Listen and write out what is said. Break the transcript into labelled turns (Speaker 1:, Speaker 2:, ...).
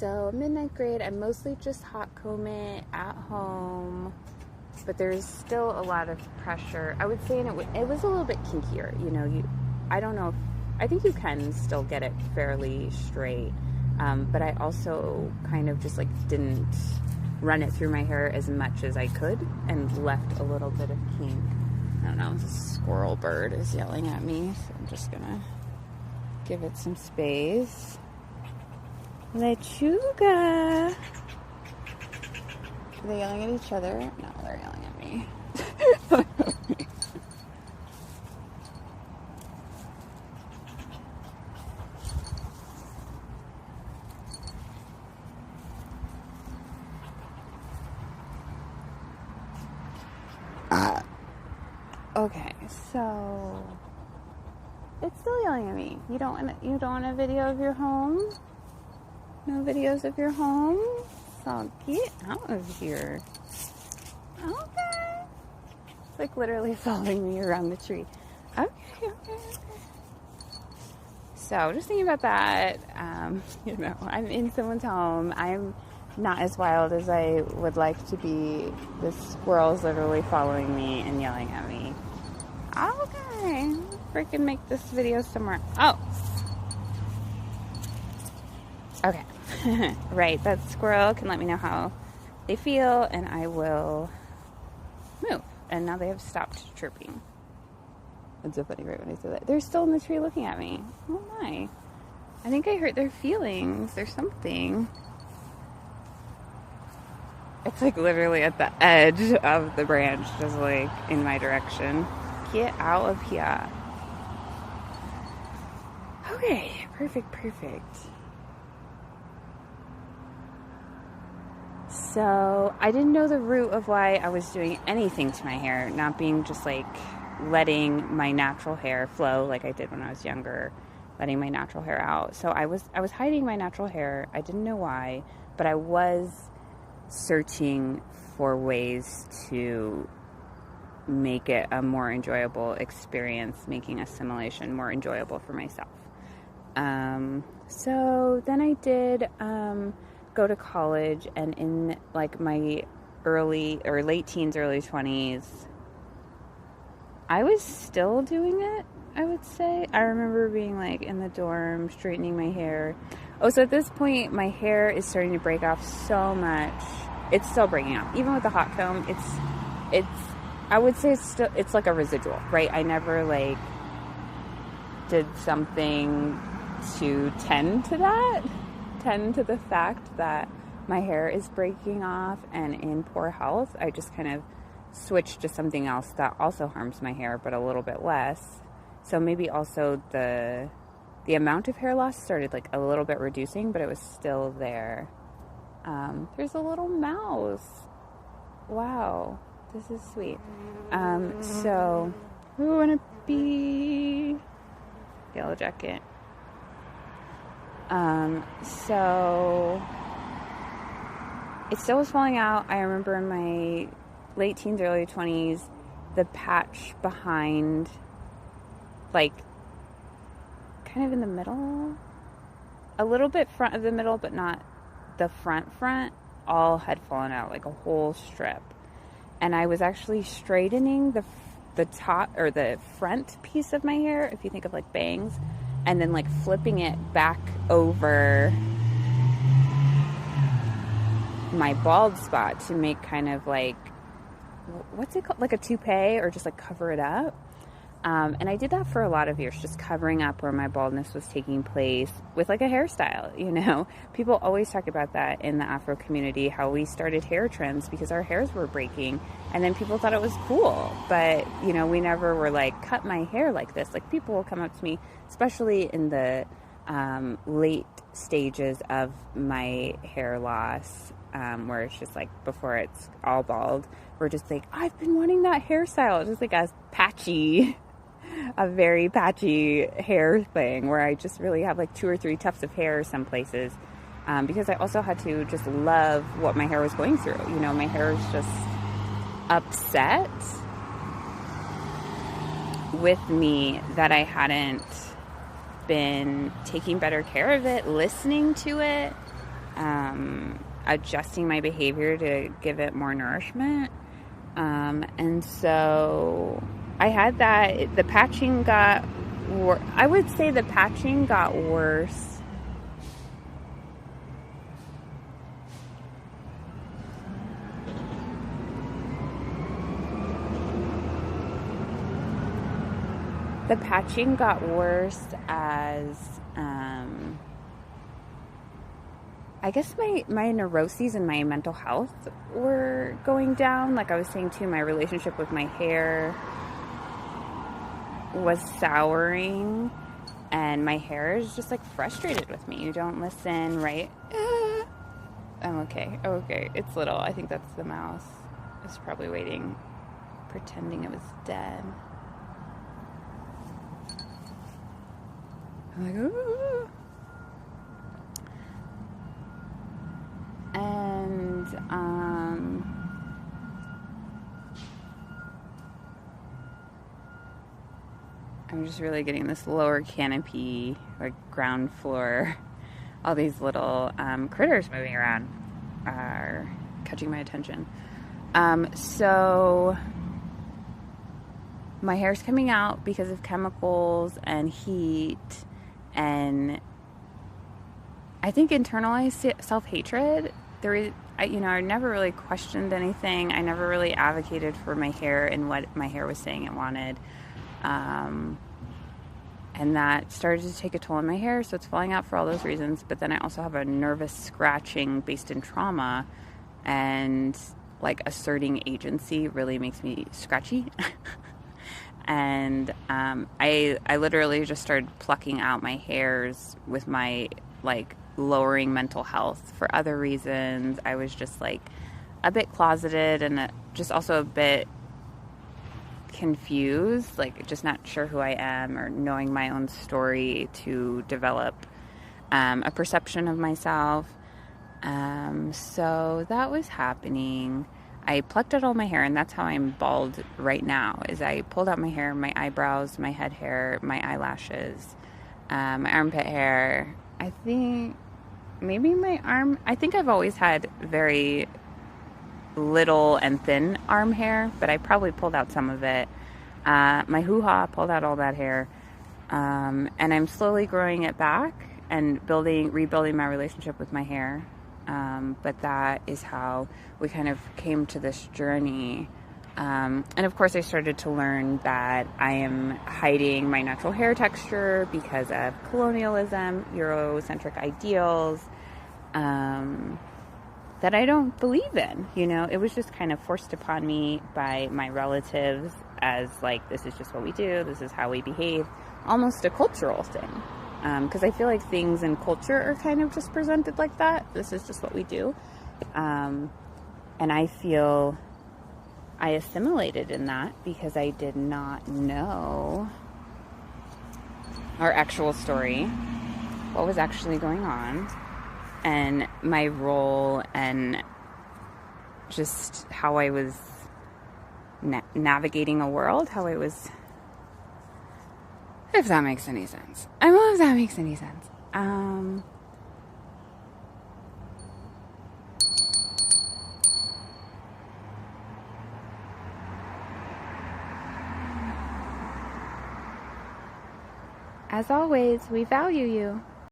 Speaker 1: So midnight grade, I mostly just hot comb it at home, but there's still a lot of pressure. I would say it was a little bit kinkier. You know, I don't know. I think you can still get it fairly straight, but I also kind of just like didn't run it through my hair as much as I could and left a little bit of kink. I don't know. This squirrel bird is yelling at me, so I'm just gonna give it some space. Lechuga. Are they yelling at each other? No, they're yelling at me. Okay, so it's still yelling at me. You don't want a video of your home? No videos of your home? So get out of here. Okay. It's like literally following me around the tree. Okay. So just thinking about that, you know, I'm in someone's home. I'm not as wild as I would like to be. This squirrel's literally following me and yelling at me. Okay. Freaking make this video somewhere else. Okay. Right, that squirrel can let me know how they feel, and I will move. And now they have stopped chirping. It's so funny right when I say that. They're still in the tree looking at me. Oh my. I think I hurt their feelings or something. It's like literally at the edge of the branch, just like in my direction. Get out of here. Okay, perfect. So I didn't know the root of why I was doing anything to my hair, not being just like letting my natural hair flow like I did when I was younger, letting my natural hair out. So I was hiding my natural hair. I didn't know why, but I was searching for ways to make it a more enjoyable experience, making assimilation more enjoyable for myself. So then I did go to college, and in like my late teens, early 20s, I was still doing it, I would say. I remember being like in the dorm, straightening my hair. Oh, so at this point, my hair is starting to break off so much. It's still breaking off. Even with the hot comb, it's I would say it's like a residual, right? I never like did something to tend to the fact that my hair is breaking off and in poor health. I just kind of switched to something else that also harms my hair, but a little bit less. So maybe also the amount of hair loss started like a little bit reducing, but it was still there. There's a little mouse. Wow, this is sweet. So we want to be yellow jacket. So it still was falling out. I remember in my late teens, early 20s, the patch behind, like, kind of in the middle, a little bit front of the middle, but not the front, all had fallen out, like a whole strip. And I was actually straightening the top, or the front piece of my hair, if you think of like bangs, and then like flipping it back over my bald spot to make kind of like, what's it called? Like a toupee, or just like cover it up. And I did that for a lot of years, just covering up where my baldness was taking place with like a hairstyle, you know. People always talk about that in the Afro community, how we started hair trends because our hairs were breaking, and then people thought it was cool. But, you know, we never were like, cut my hair like this. Like, people will come up to me, especially in the late stages of my hair loss, where it's just like before it's all bald, we're just like, I've been wanting that hairstyle. Just like a very patchy hair thing where I just really have like 2 or 3 tufts of hair some places, because I also had to just love what my hair was going through. You know, my hair was just upset with me that I hadn't been taking better care of it, listening to it, adjusting my behavior to give it more nourishment. And so I had that. The patching got I would say the patching got worse. The patching got worse as, I guess my neuroses and my mental health were going down. Like I was saying too, my relationship with my hair was souring, and my hair is just like frustrated with me. You don't listen, right? I'm okay. Okay, it's little. I think that's the mouse. It's probably waiting, pretending it was dead. I'm like, ooh. And, I'm just really getting this lower canopy, like ground floor. All these little critters moving around are catching my attention. So my hair's coming out because of chemicals and heat, and I think internalized self-hatred. I never really questioned anything. I never really advocated for my hair and what my hair was saying it wanted. And that started to take a toll on my hair, so it's falling out for all those reasons. But then I also have a nervous scratching based in trauma, and like asserting agency really makes me scratchy. And I literally just started plucking out my hairs with my like lowering mental health for other reasons. I was just like a bit closeted and just also a bit confused, like just not sure who I am or knowing my own story to develop a perception of myself. So that was happening. I plucked out all my hair, and that's how I'm bald right now, is I pulled out my hair, my eyebrows, my head hair, my eyelashes, my armpit hair. I think maybe my arm. I think I've always had very little and thin arm hair, but I probably pulled out some of it. My hoo-ha, pulled out all that hair. And I'm slowly growing it back and rebuilding my relationship with my hair. But that is how we kind of came to this journey. And of course I started to learn that I am hiding my natural hair texture because of colonialism, Eurocentric ideals, that I don't believe in. It was just kind of forced upon me by my relatives as like, this is just what we do, this is how we behave, almost a cultural thing. Because I feel like things in culture are kind of just presented like that. This is just what we do. And I feel I assimilated in that because I did not know our actual story, what was actually going on, and my role, and just how I was navigating a world, how I was... If that makes any sense. I don't know if that makes any sense. As always, we value you.